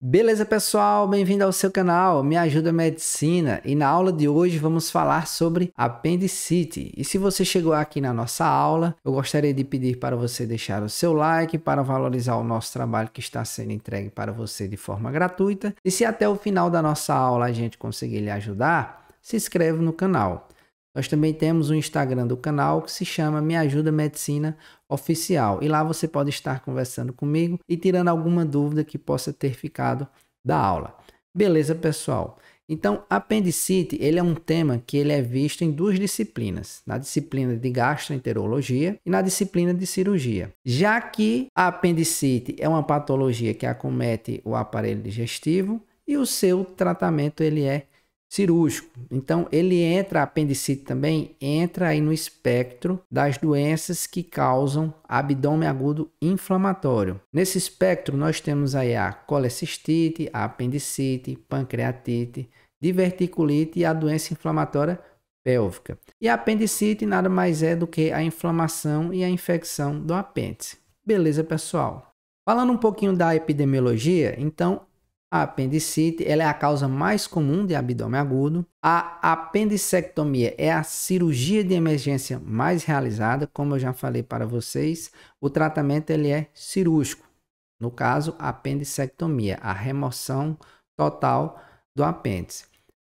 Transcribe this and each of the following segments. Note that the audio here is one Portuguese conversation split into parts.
Beleza, pessoal? Bem-vindo ao seu canal Me Ajuda Medicina, e na aula de hoje vamos falar sobre apendicite. E se você chegou aqui na nossa aula, eu gostaria de pedir para você deixar o seu like para valorizar o nosso trabalho que está sendo entregue para você de forma gratuita. E se até o final da nossa aula a gente conseguir lhe ajudar, se inscreve no canal. Nós também temos o Instagram do canal que se chama Me Ajuda Medicina Oficial. E lá você pode estar conversando comigo e tirando alguma dúvida que possa ter ficado da aula. Beleza, pessoal? Então, apendicite, ele é um tema que ele é visto em duas disciplinas. Na disciplina de gastroenterologia e na disciplina de cirurgia. Já que a apendicite é uma patologia que acomete o aparelho digestivo e o seu tratamento ele é cirúrgico. Então, a apendicite também entra aí no espectro das doenças que causam abdômen agudo inflamatório. Nesse espectro, nós temos aí a colecistite, a apendicite, pancreatite, diverticulite e a doença inflamatória pélvica. E a apendicite nada mais é do que a inflamação e a infecção do apêndice. Beleza, pessoal? Falando um pouquinho da epidemiologia, então, a apendicite ela é a causa mais comum de abdômen agudo. A apendicectomia é a cirurgia de emergência mais realizada, como eu já falei para vocês. O tratamento ele é cirúrgico. No caso, a apendicectomia, a remoção total do apêndice.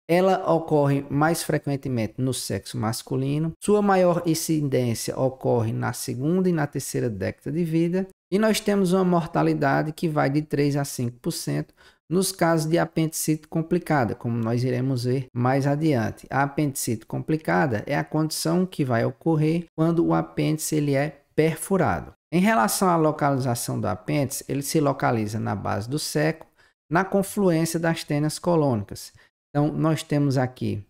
Ela ocorre mais frequentemente no sexo masculino. Sua maior incidência ocorre na segunda e na terceira década de vida. E nós temos uma mortalidade que vai de 3 a 5%. Nos casos de apendicite complicada, como nós iremos ver mais adiante. A apendicite complicada é a condição que vai ocorrer quando o apêndice ele é perfurado. Em relação à localização do apêndice, ele se localiza na base do seco, na confluência das tênias colônicas. Então, nós temos aqui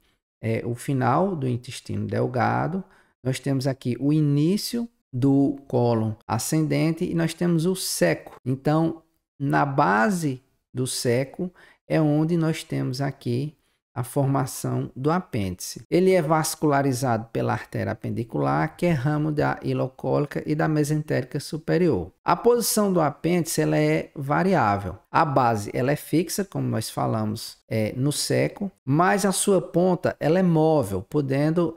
o final do intestino delgado, nós temos aqui o início do cólon ascendente e nós temos o seco. Então, na base do seco é onde nós temos aqui a formação do apêndice. Ele é vascularizado pela artéria apendicular, que é ramo da ilocólica e da mesentérica superior. A posição do apêndice ela é variável. A base ela é fixa, como nós falamos no seco, mas a sua ponta ela é móvel, podendo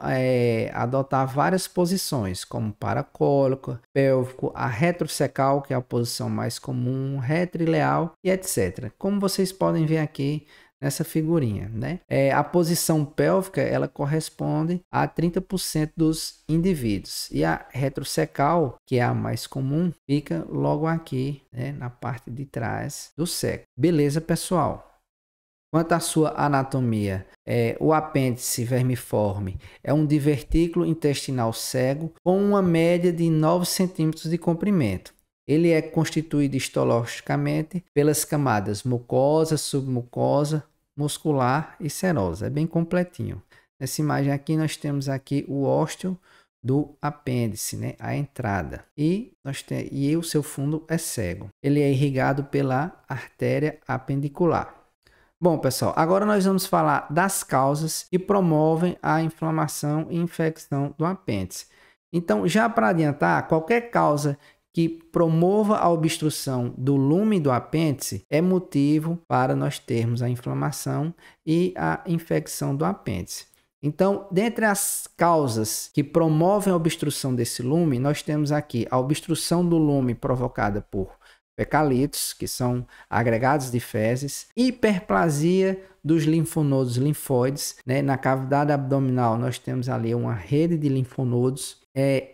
adotar várias posições, como paracólico, pélvico, a retrocecal, que é a posição mais comum, retroileal e etc. Como vocês podem ver aqui nessa figurinha, né? A posição pélvica ela corresponde a 30% dos indivíduos e a retrocecal, que é a mais comum, fica logo aqui, né, na parte de trás do seco. Beleza, pessoal? Quanto à sua anatomia, o apêndice vermiforme é um divertículo intestinal cego com uma média de 9 centímetros de comprimento. Ele é constituído histologicamente pelas camadas mucosa, submucosa, muscular e serosa. É bem completinho. Nessa imagem aqui nós temos aqui o ósteo do apêndice, né? A entrada. E o seu fundo é cego. Ele é irrigado pela artéria apendicular. Bom, pessoal, agora nós vamos falar das causas que promovem a inflamação e infecção do apêndice. Então, já para adiantar, qualquer causa que promova a obstrução do lume do apêndice é motivo para nós termos a inflamação e a infecção do apêndice. Então, dentre as causas que promovem a obstrução desse lume, nós temos aqui a obstrução do lume provocada por fecalitos, que são agregados de fezes, hiperplasia dos linfonodos linfóides, né? Na cavidade abdominal nós temos ali uma rede de linfonodos,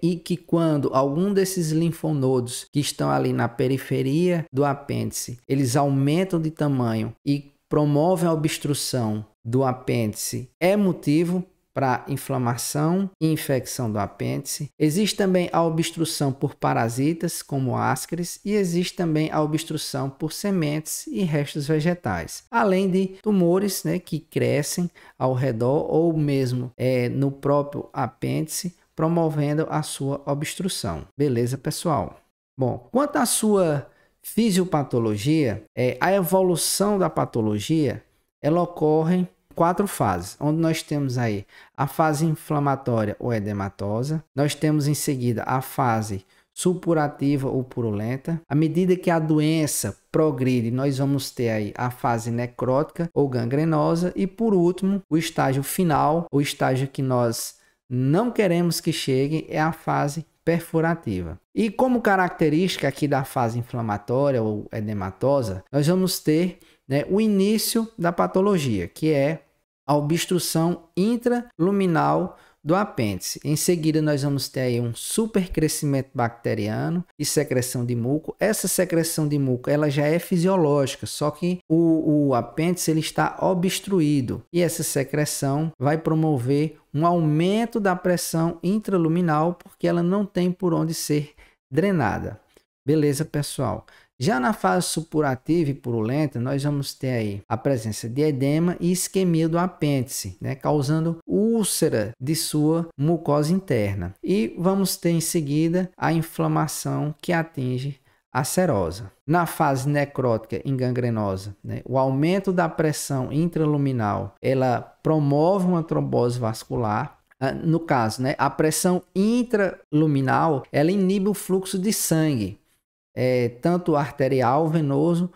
e que quando algum desses linfonodos que estão ali na periferia do apêndice, eles aumentam de tamanho e promovem a obstrução do apêndice, é motivo para inflamação e infecção do apêndice. Existe também a obstrução por parasitas, como ascaris, e existe também a obstrução por sementes e restos vegetais, além de tumores, né, que crescem ao redor ou mesmo no próprio apêndice, promovendo a sua obstrução. Beleza, pessoal? Bom, quanto à sua fisiopatologia, a evolução da patologia ela ocorre em 4 fases, onde nós temos aí a fase inflamatória ou edematosa, nós temos em seguida a fase supurativa ou purulenta. À medida que a doença progride, nós vamos ter aí a fase necrótica ou gangrenosa e, por último, o estágio final, o estágio que nós não queremos que chegue, é a fase perfurativa. E como característica aqui da fase inflamatória ou edematosa, nós vamos ter, né, o início da patologia, que é a obstrução intraluminal do apêndice. Em seguida, nós vamos ter aí um supercrescimento bacteriano e secreção de muco. Essa secreção de muco ela já é fisiológica, só que o apêndice ele está obstruído e essa secreção vai promover um aumento da pressão intraluminal porque ela não tem por onde ser drenada. Beleza, pessoal? Já na fase supurativa e purulenta, nós vamos ter aí a presença de edema e isquemia do apêndice, né, causando úlcera de sua mucosa interna. E vamos ter em seguida a inflamação que atinge a serosa. Na fase necrótica e gangrenosa, né, o aumento da pressão intraluminal, ela promove uma trombose vascular. No caso, né, a pressão intraluminal, ela inibe o fluxo de sangue, tanto arterial, venoso,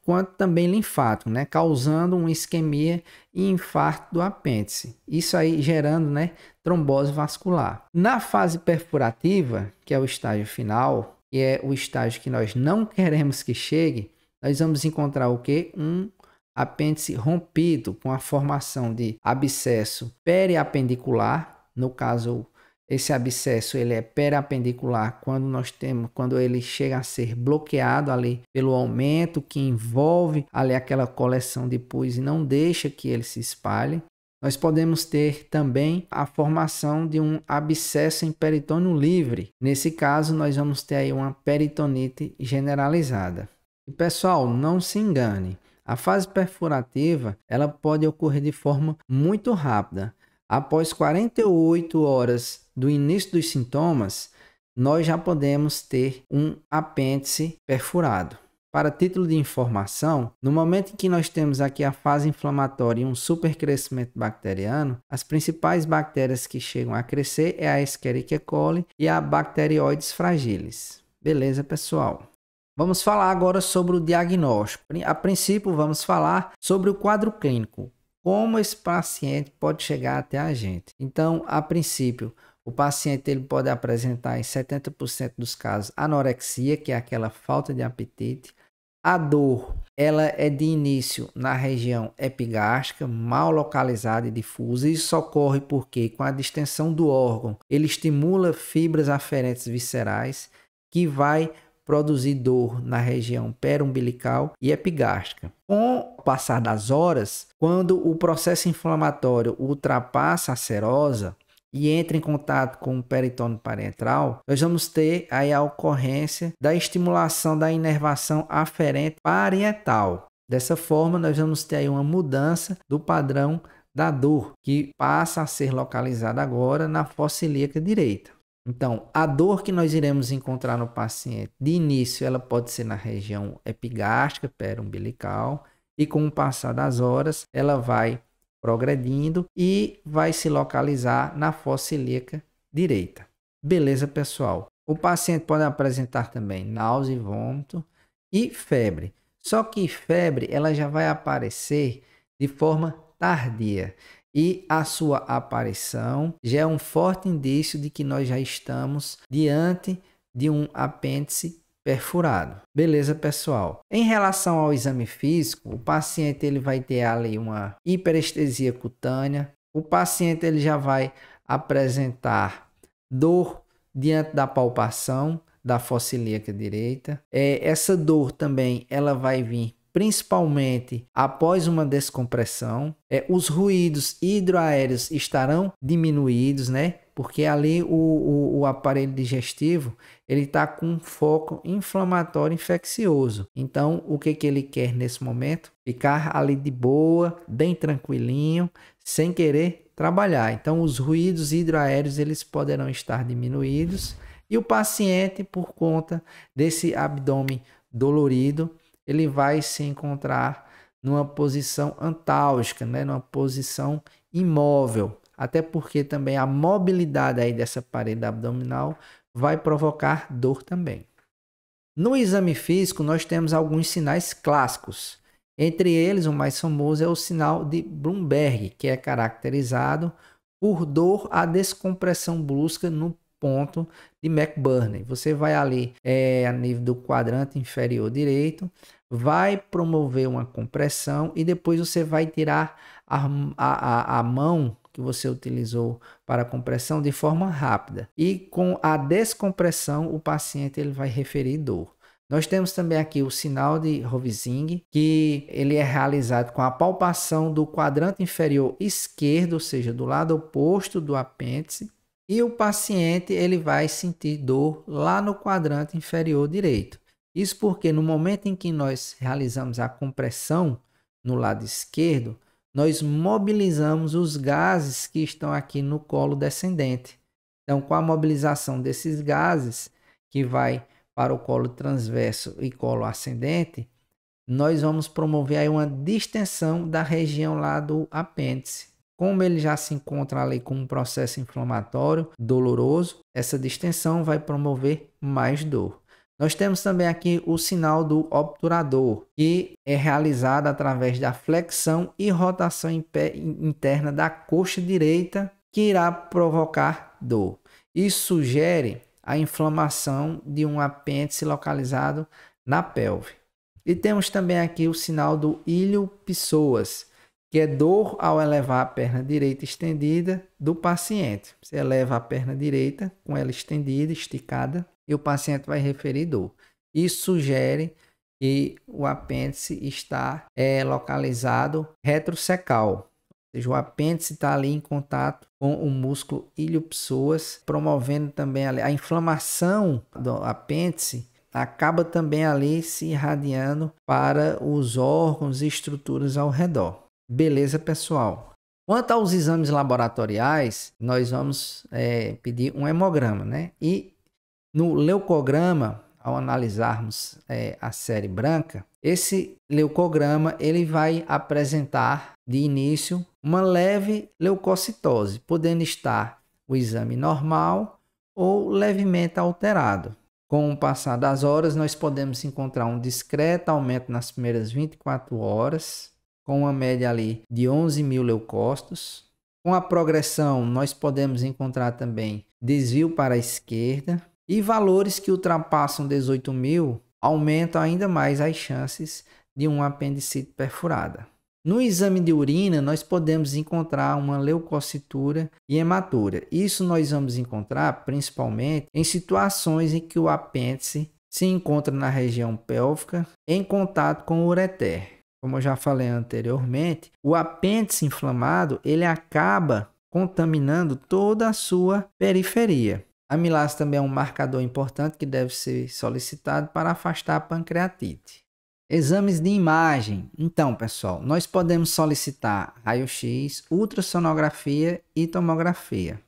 quanto também linfático, né? Causando uma isquemia e infarto do apêndice. Isso aí gerando, né, trombose vascular. Na fase perfurativa, que é o estágio final, e é o estágio que nós não queremos que chegue, nós vamos encontrar o quê? Um apêndice rompido, com a formação de abscesso periapendicular. No caso, esse abscesso ele é periapendicular quando ele chega a ser bloqueado ali pelo aumento que envolve ali aquela coleção de pus e não deixa que ele se espalhe. Nós podemos ter também a formação de um abscesso em peritônio livre. Nesse caso, nós vamos ter aí uma peritonite generalizada. E pessoal, não se engane, a fase perfurativa ela pode ocorrer de forma muito rápida. Após 48 horas do início dos sintomas, nós já podemos ter um apêndice perfurado. Para título de informação, no momento em que nós temos aqui a fase inflamatória e um supercrescimento bacteriano, as principais bactérias que chegam a crescer é a Escherichia coli e a Bacteroides fragilis. Beleza, pessoal? Vamos falar agora sobre o diagnóstico. A princípio, vamos falar sobre o quadro clínico. Como esse paciente pode chegar até a gente. Então, a princípio, o paciente ele pode apresentar em 70% dos casos anorexia, que é aquela falta de apetite. A dor, ela é de início na região epigástrica, mal localizada e difusa. Isso ocorre porque, com a distensão do órgão, ele estimula fibras aferentes viscerais, que vai produzir dor na região periumbilical e epigástrica. Com o passar das horas, quando o processo inflamatório ultrapassa a serosa e entra em contato com o peritônio parenteral, nós vamos ter aí a ocorrência da estimulação da inervação aferente parietal. Dessa forma, nós vamos ter aí uma mudança do padrão da dor, que passa a ser localizada agora na fossa ilíaca direita. Então, a dor que nós iremos encontrar no paciente, de início, ela pode ser na região epigástrica, periumbilical, e com o passar das horas, ela vai progredindo e vai se localizar na fossa ilíaca direita. Beleza, pessoal? O paciente pode apresentar também náusea e vômito e febre. Só que febre, ela já vai aparecer de forma tardia. E a sua aparição já é um forte indício de que nós já estamos diante de um apêndice perfurado. Beleza, pessoal? Em relação ao exame físico, o paciente ele vai ter ali uma hiperestesia cutânea. O paciente ele já vai apresentar dor diante da palpação da fossa ilíaca direita. Essa dor também ela vai vir principalmente após uma descompressão. Os ruídos hidroaéreos estarão diminuídos, né? Porque ali o aparelho digestivo ele está com um foco inflamatório infeccioso. Então, o que ele quer nesse momento? Ficar ali de boa, bem tranquilinho, sem querer trabalhar. Então, os ruídos hidroaéreos eles poderão estar diminuídos e o paciente, por conta desse abdômen dolorido, ele vai se encontrar numa posição antálgica, né? Numa posição imóvel. Até porque também a mobilidade aí dessa parede abdominal vai provocar dor também. No exame físico, nós temos alguns sinais clássicos. Entre eles, o mais famoso é o sinal de Blumberg, que é caracterizado por dor à descompressão brusca no ponto de McBurney. Você vai ali a nível do quadrante inferior direito, vai promover uma compressão e depois você vai tirar a mão que você utilizou para a compressão de forma rápida. E com a descompressão, o paciente ele vai referir dor. Nós temos também aqui o sinal de Rovsing, que ele é realizado com a palpação do quadrante inferior esquerdo, ou seja, do lado oposto do apêndice, e o paciente ele vai sentir dor lá no quadrante inferior direito. Isso porque no momento em que nós realizamos a compressão no lado esquerdo, nós mobilizamos os gases que estão aqui no colo descendente. Então, com a mobilização desses gases, que vai para o colo transverso e colo ascendente, nós vamos promover aí uma distensão da região lá do apêndice. Como ele já se encontra ali com um processo inflamatório doloroso, essa distensão vai promover mais dor. Nós temos também aqui o sinal do obturador, que é realizado através da flexão e rotação interna da coxa direita, que irá provocar dor. Isso sugere a inflamação de um apêndice localizado na pelve. E temos também aqui o sinal do ilho-psoas, que é dor ao elevar a perna direita estendida do paciente. Você eleva a perna direita com ela estendida, esticada, e o paciente vai referir dor. Isso sugere que o apêndice está localizado retrocecal. Ou seja, o apêndice está ali em contato com o músculo ilho-psoas, promovendo também a inflamação do apêndice, acaba também ali se irradiando para os órgãos e estruturas ao redor. Beleza, pessoal? Quanto aos exames laboratoriais, nós vamos pedir um hemograma, né? E no leucograma, ao analisarmos a série branca, esse leucograma ele vai apresentar de início uma leve leucocitose, podendo estar o exame normal ou levemente alterado. Com o passar das horas, nós podemos encontrar um discreto aumento nas primeiras 24 horas, com uma média ali de 11.000 leucócitos. Com a progressão, nós podemos encontrar também desvio para a esquerda, e valores que ultrapassam 18.000 aumentam ainda mais as chances de uma apendicite perfurada. No exame de urina, nós podemos encontrar uma leucocitura e hematúria. Isso nós vamos encontrar principalmente em situações em que o apêndice se encontra na região pélvica em contato com o ureter. Como eu já falei anteriormente, o apêndice inflamado ele acaba contaminando toda a sua periferia. A amilase também é um marcador importante que deve ser solicitado para afastar a pancreatite. Exames de imagem. Então, pessoal, nós podemos solicitar raio-x, ultrassonografia e tomografia.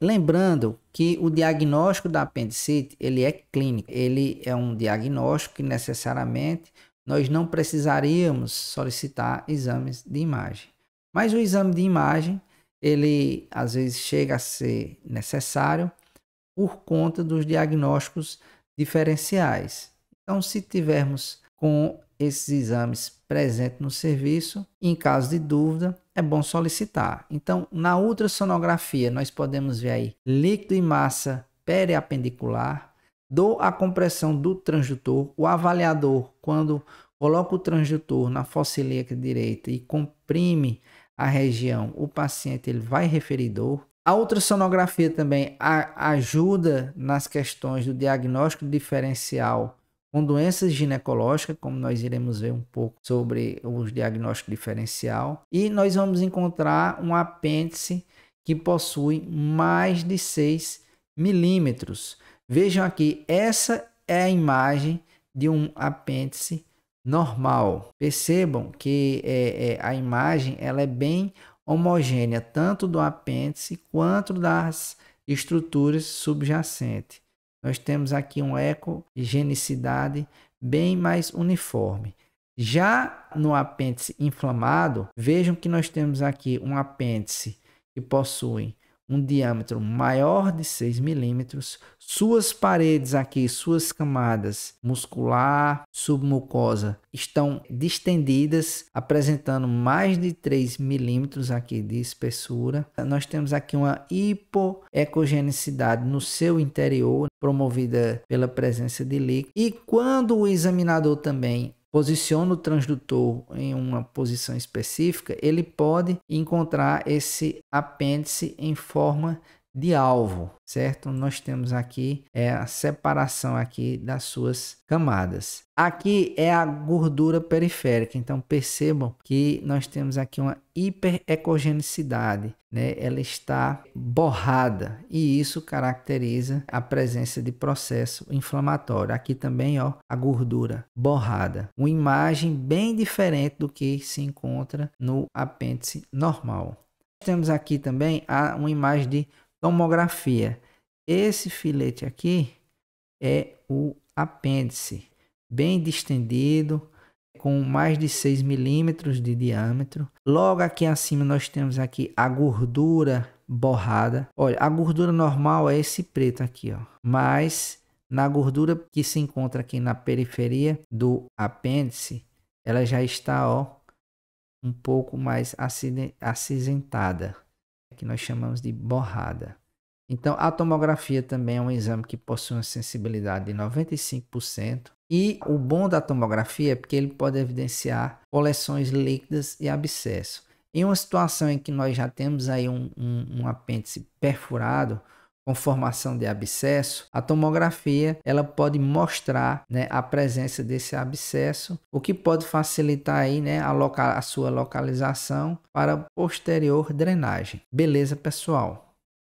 Lembrando que o diagnóstico da apendicite ele é clínico. Ele é um diagnóstico que necessariamente nós não precisaríamos solicitar exames de imagem. Mas o exame de imagem, ele às vezes chega a ser necessário por conta dos diagnósticos diferenciais. Então, se tivermos com esses exames presentes no serviço, em caso de dúvida, é bom solicitar. Então, na ultrassonografia, nós podemos ver aí líquido e massa periapendicular, dor à compressão do transdutor. O avaliador, quando coloca o transdutor na fossa ilíaca direita e comprime a região, o paciente ele vai referir dor. A ultrassonografia também ajuda nas questões do diagnóstico diferencial com doenças ginecológicas, como nós iremos ver um pouco sobre o diagnóstico diferencial. E nós vamos encontrar um apêndice que possui mais de 6 milímetros. Vejam aqui, essa é a imagem de um apêndice normal. Percebam que a imagem ela é bem homogênea, tanto do apêndice quanto das estruturas subjacentes. Nós temos aqui uma ecogenicidade bem mais uniforme. Já no apêndice inflamado, vejam que nós temos aqui um apêndice que possui um diâmetro maior de 6 milímetros, suas paredes aqui, suas camadas muscular, submucosa, estão distendidas, apresentando mais de 3 milímetros aqui de espessura. Nós temos aqui uma hipoecogenicidade no seu interior, promovida pela presença de líquido. E quando o examinador também posiciona o transdutor em uma posição específica, ele pode encontrar esse apêndice em forma de alvo, certo? Nós temos aqui a separação aqui das suas camadas. Aqui é a gordura periférica, então percebam que nós temos aqui uma hiperecogenicidade, né? Ela está borrada e isso caracteriza a presença de processo inflamatório. Aqui também, ó, a gordura borrada. Uma imagem bem diferente do que se encontra no apêndice normal. Temos aqui também uma imagem de tomografia. Esse filete aqui é o apêndice, bem distendido, com mais de 6 milímetros de diâmetro. Logo aqui acima nós temos aqui a gordura borrada. Olha, a gordura normal é esse preto aqui, ó. Mas na gordura que se encontra aqui na periferia do apêndice, ela já está, ó, um pouco mais acinzentada, que nós chamamos de borrada. Então, a tomografia também é um exame que possui uma sensibilidade de 95%. E o bom da tomografia é porque ele pode evidenciar coleções líquidas e abscesso. Em uma situação em que nós já temos aí um apêndice perfurado, com formação de abscesso, a tomografia ela pode mostrar, né, a presença desse abscesso, o que pode facilitar aí, né, a sua localização para posterior drenagem. Beleza, pessoal?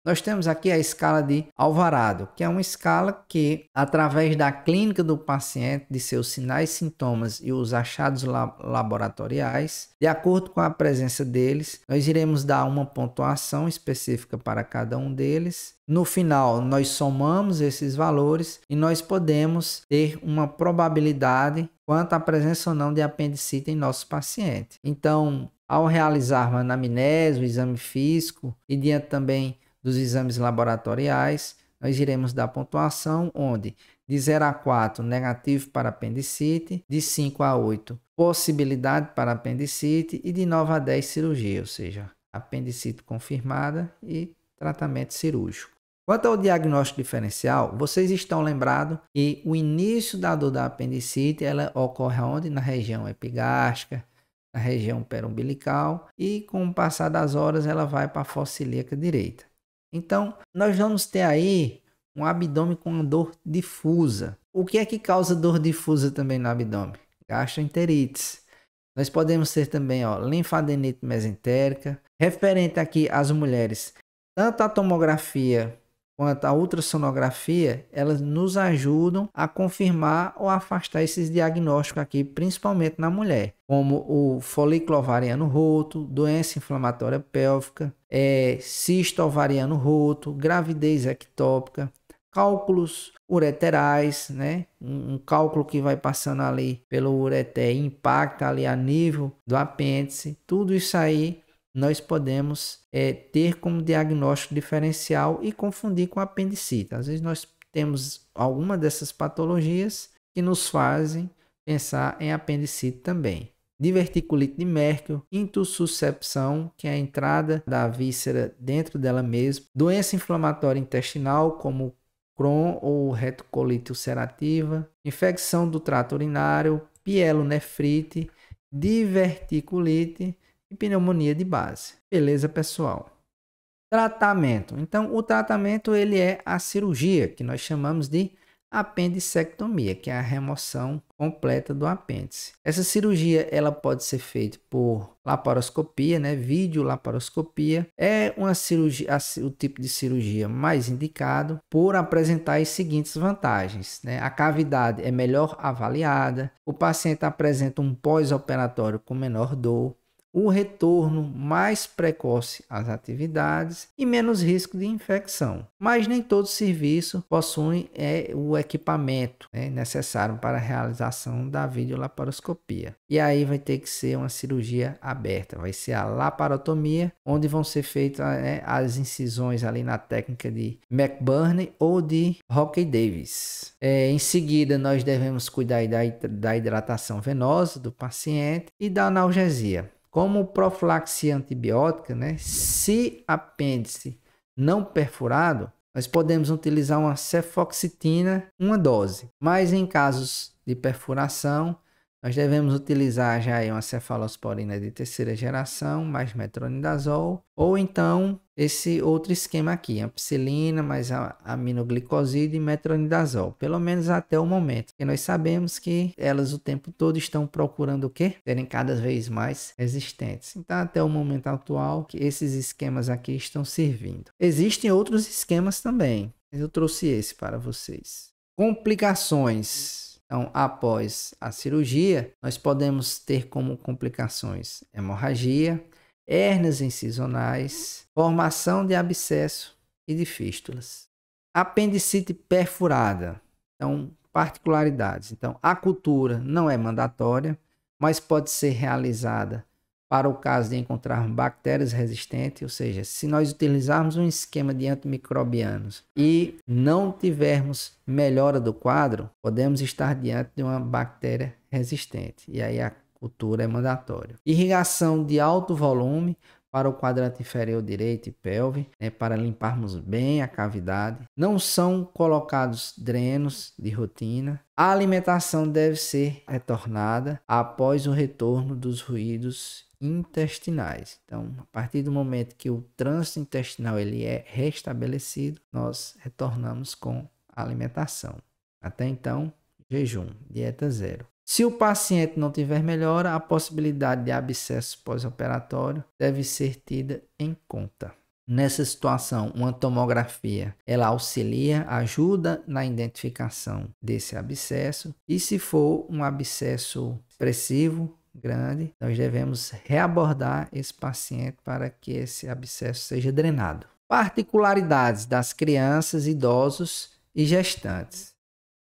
Nós temos aqui a escala de Alvarado, que é uma escala que, através da clínica do paciente, de seus sinais, sintomas e os achados laboratoriais, de acordo com a presença deles, nós iremos dar uma pontuação específica para cada um deles. No final, nós somamos esses valores e nós podemos ter uma probabilidade quanto à presença ou não de apendicite em nosso paciente. Então, ao realizar uma anamnese, o exame físico e diante também dos exames laboratoriais, nós iremos dar pontuação onde de 0 a 4 negativo para apendicite, de 5 a 8 possibilidade para apendicite e de 9 a 10 cirurgia, ou seja, apendicite confirmada e tratamento cirúrgico. Quanto ao diagnóstico diferencial, vocês estão lembrados que o início da dor da apendicite ela ocorre onde? Na região epigástrica, na região perumbilical e com o passar das horas ela vai para a fossa ilíaca direita. Então, nós vamos ter aí um abdômen com uma dor difusa. O que é que causa dor difusa também no abdômen? Gastroenterites. Nós podemos ter também, ó, linfadenite mesentérica. Referente aqui às mulheres, tanto a tomografia quanto a ultrassonografia, elas nos ajudam a confirmar ou afastar esses diagnósticos aqui, principalmente na mulher, como o folículo ovariano roto, doença inflamatória pélvica, cisto ovariano roto, gravidez ectópica, cálculos ureterais, né? Um cálculo que vai passando ali pelo ureter e impacta ali a nível do apêndice, tudo isso aí nós podemos ter como diagnóstico diferencial e confundir com apendicite. Às vezes nós temos alguma dessas patologias que nos fazem pensar em apendicite também. Diverticulite de Merkel, intussuscepção, que é a entrada da víscera dentro dela mesma, doença inflamatória intestinal, como Crohn ou retocolite ulcerativa, infecção do trato urinário, pielonefrite, diverticulite e pneumonia de base. Beleza, pessoal? Tratamento. Então, o tratamento ele é a cirurgia, que nós chamamos de apendicectomia, que é a remoção completa do apêndice. Essa cirurgia ela pode ser feita por laparoscopia, né? Videolaparoscopia. É uma cirurgia, o tipo de cirurgia mais indicado por apresentar as seguintes vantagens, né? A cavidade é melhor avaliada, o paciente apresenta um pós-operatório com menor dor, o retorno mais precoce às atividades e menos risco de infecção. Mas nem todo serviço possui o equipamento necessário para a realização da videolaparoscopia. E aí vai ter que ser uma cirurgia aberta, vai ser a laparotomia, onde vão ser feitas as incisões ali na técnica de McBurney ou de Rockley Davis. Em seguida, nós devemos cuidar da hidratação venosa do paciente e da analgesia. Como profilaxia antibiótica, se apêndice não perfurado, nós podemos utilizar uma cefoxitina, uma dose. Mas em casos de perfuração, nós devemos utilizar já uma cefalosporina de terceira geração, mais metronidazol, ou então esse outro esquema aqui, ampicilina, mais aminoglicoside e metronidazol, pelo menos até o momento, porque nós sabemos que elas o tempo todo estão procurando o quê? Serem cada vez mais resistentes. Então, até o momento atual, que esses esquemas aqui estão servindo. Existem outros esquemas também, mas eu trouxe esse para vocês. Complicações. Então, após a cirurgia, nós podemos ter como complicações hemorragia, hérnias incisionais, formação de abscesso e de fístulas. Apendicite perfurada. Então, particularidades. Então, a cultura não é mandatória, mas pode ser realizada para o caso de encontrar bactérias resistentes, ou seja, se nós utilizarmos um esquema de antimicrobianos e não tivermos melhora do quadro, podemos estar diante de uma bactéria resistente. E aí a cultura é mandatória. Irrigação de alto volume para o quadrante inferior direito e pelve, para limparmos bem a cavidade. Não são colocados drenos de rotina. A alimentação deve ser retornada após o retorno dos ruídos intestinais. Então, a partir do momento que o trânsito intestinal ele é restabelecido, nós retornamos com a alimentação. Até então, jejum, dieta zero. Se o paciente não tiver melhora, a possibilidade de abscesso pós-operatório deve ser tida em conta. Nessa situação, uma tomografia ela auxilia, ajuda na identificação desse abscesso, e se for um abscesso expressivo, grande, nós devemos reabordar esse paciente para que esse abscesso seja drenado. Particularidades das crianças, idosos e gestantes.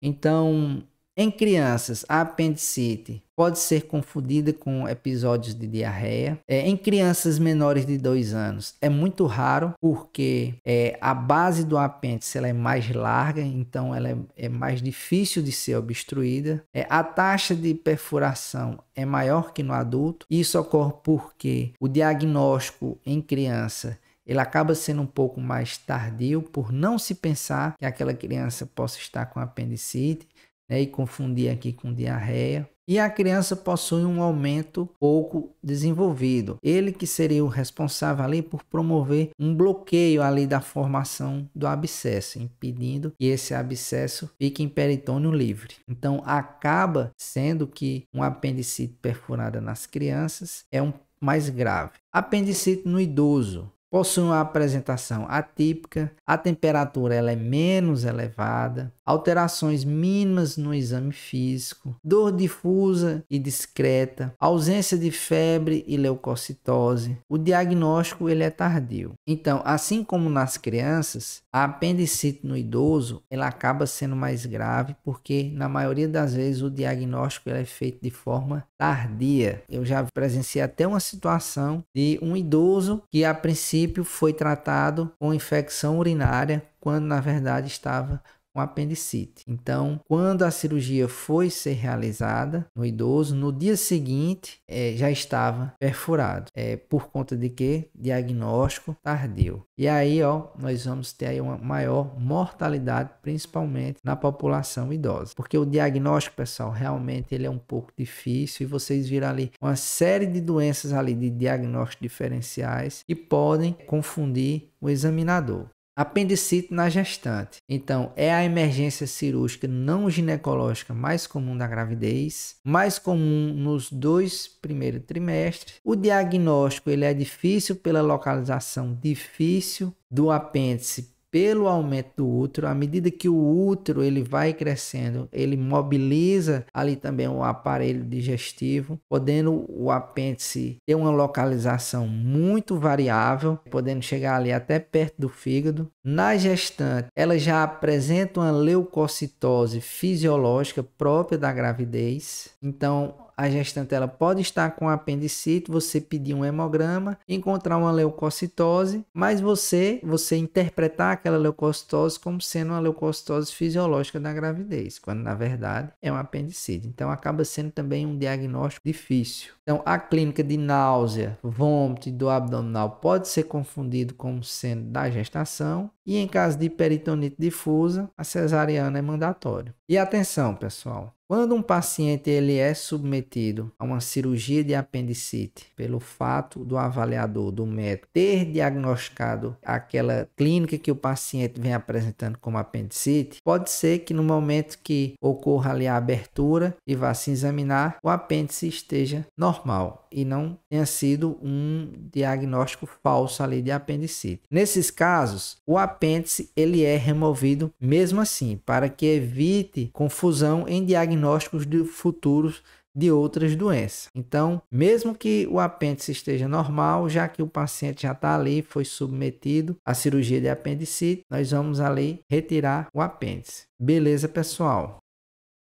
Então, em crianças, a apendicite pode ser confundida com episódios de diarreia. Em crianças menores de 2 anos é muito raro, porque a base do apêndice ela é mais larga, então ela é mais difícil de ser obstruída. A taxa de perfuração é maior que no adulto. Isso ocorre porque o diagnóstico em criança ele acaba sendo um pouco mais tardio, por não se pensar que aquela criança possa estar com apendicite, e confundir aqui com diarreia. E a criança possui um aumento pouco desenvolvido. Ele que seria o responsável ali por promover um bloqueio ali da formação do abscesso, impedindo que esse abscesso fique em peritônio livre. Então, acaba sendo que uma apendicite perfurada nas crianças é mais grave. Apendicite no idoso possui uma apresentação atípica, a temperatura ela é menos elevada, alterações mínimas no exame físico, dor difusa e discreta, ausência de febre e leucocitose. O diagnóstico ele é tardio. Então, assim como nas crianças, a apendicite no idoso ela acaba sendo mais grave porque na maioria das vezes o diagnóstico ele é feito de forma tardia. Eu já presenciei até uma situação de um idoso que a princípio foi tratado com infecção urinária quando na verdade estava com apendicite. Então, quando a cirurgia foi ser realizada no idoso, no dia seguinte já estava perfurado. Por conta de quê? Diagnóstico tardio. E aí, nós vamos ter aí uma maior mortalidade, principalmente na população idosa. Porque o diagnóstico, pessoal, realmente ele é um pouco difícil e vocês viram ali uma série de doenças ali de diagnósticos diferenciais que podem confundir o examinador. Apendicite na gestante. Então, é a emergência cirúrgica não ginecológica mais comum da gravidez, mais comum nos 2 primeiros trimestres. O diagnóstico ele é difícil pela localização difícil do apêndice pelo aumento do útero. À medida que o útero ele vai crescendo, ele mobiliza ali também o aparelho digestivo, podendo o apêndice ter uma localização muito variável, podendo chegar ali até perto do fígado. Na gestante, ela já apresenta uma leucocitose fisiológica própria da gravidez. Então, a gestante ela pode estar com apendicite, você pedir um hemograma, encontrar uma leucocitose, mas você interpretar aquela leucocitose como sendo uma leucocitose fisiológica da gravidez, quando na verdade é um apendicite. Então acaba sendo também um diagnóstico difícil. Então a clínica de náusea, vômito e dor abdominal pode ser confundido como sendo da gestação, e em caso de peritonite difusa, a cesariana é mandatório. E atenção, pessoal, quando um paciente ele é submetido a uma cirurgia de apendicite pelo fato do avaliador, do médico, ter diagnosticado aquela clínica que o paciente vem apresentando como apendicite, pode ser que no momento que ocorra ali a abertura e vá se examinar, o apêndice esteja normal e não tenha sido um diagnóstico falso ali de apendicite. Nesses casos, o apêndice ele é removido mesmo assim, para que evite confusão em diagnósticos futuros de outras doenças. Então, mesmo que o apêndice esteja normal, já que o paciente já está ali, foi submetido à cirurgia de apendicite, nós vamos ali retirar o apêndice. Beleza, pessoal?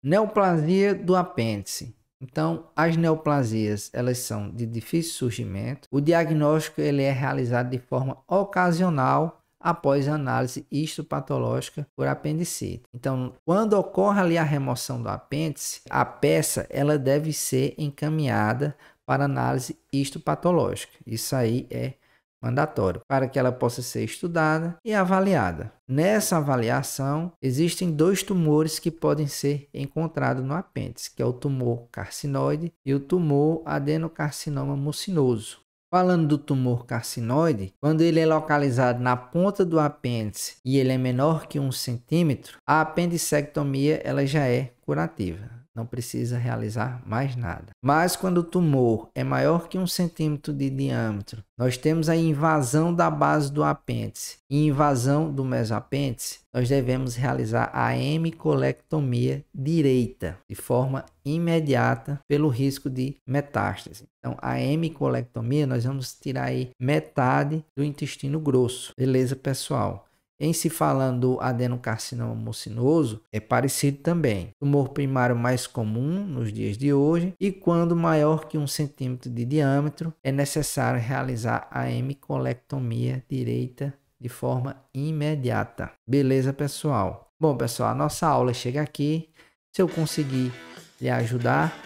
Neoplasia do apêndice. Então, as neoplasias, elas são de difícil surgimento. O diagnóstico ele é realizado de forma ocasional após análise histopatológica por apendicite. Então, quando ocorre ali a remoção do apêndice, a peça ela deve ser encaminhada para análise histopatológica. Isso aí é mandatório, para que ela possa ser estudada e avaliada. Nessa avaliação, existem 2 tumores que podem ser encontrados no apêndice, que é o tumor carcinoide e o tumor adenocarcinoma mucinoso. Falando do tumor carcinoide, quando ele é localizado na ponta do apêndice e ele é menor que 1 centímetro, a apendicectomia ela já é curativa. Não precisa realizar mais nada. Mas quando o tumor é maior que 1 centímetro de diâmetro, nós temos a invasão da base do apêndice e invasão do mesopêndice, nós devemos realizar a hemicolectomia direita de forma imediata pelo risco de metástase. Então, a hemicolectomia, nós vamos tirar aí metade do intestino grosso. Beleza, pessoal? Em se falando do adenocarcinoma mucinoso, é parecido também. Tumor primário mais comum nos dias de hoje e quando maior que 1 centímetro de diâmetro, é necessário realizar a hemicolectomia direita de forma imediata. Beleza, pessoal? Bom, pessoal, a nossa aula chega aqui. Se eu conseguir lhe ajudar,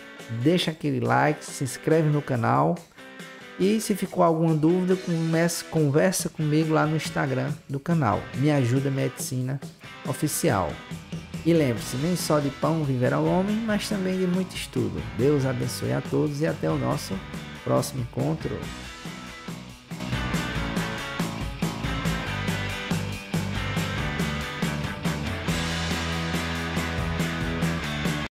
deixa aquele like, se inscreve no canal. E se ficou alguma dúvida, conversa comigo lá no Instagram do canal. Me Ajuda Medicina Oficial. E lembre-se, nem só de pão viverá o homem, mas também de muito estudo. Deus abençoe a todos e até o nosso próximo encontro.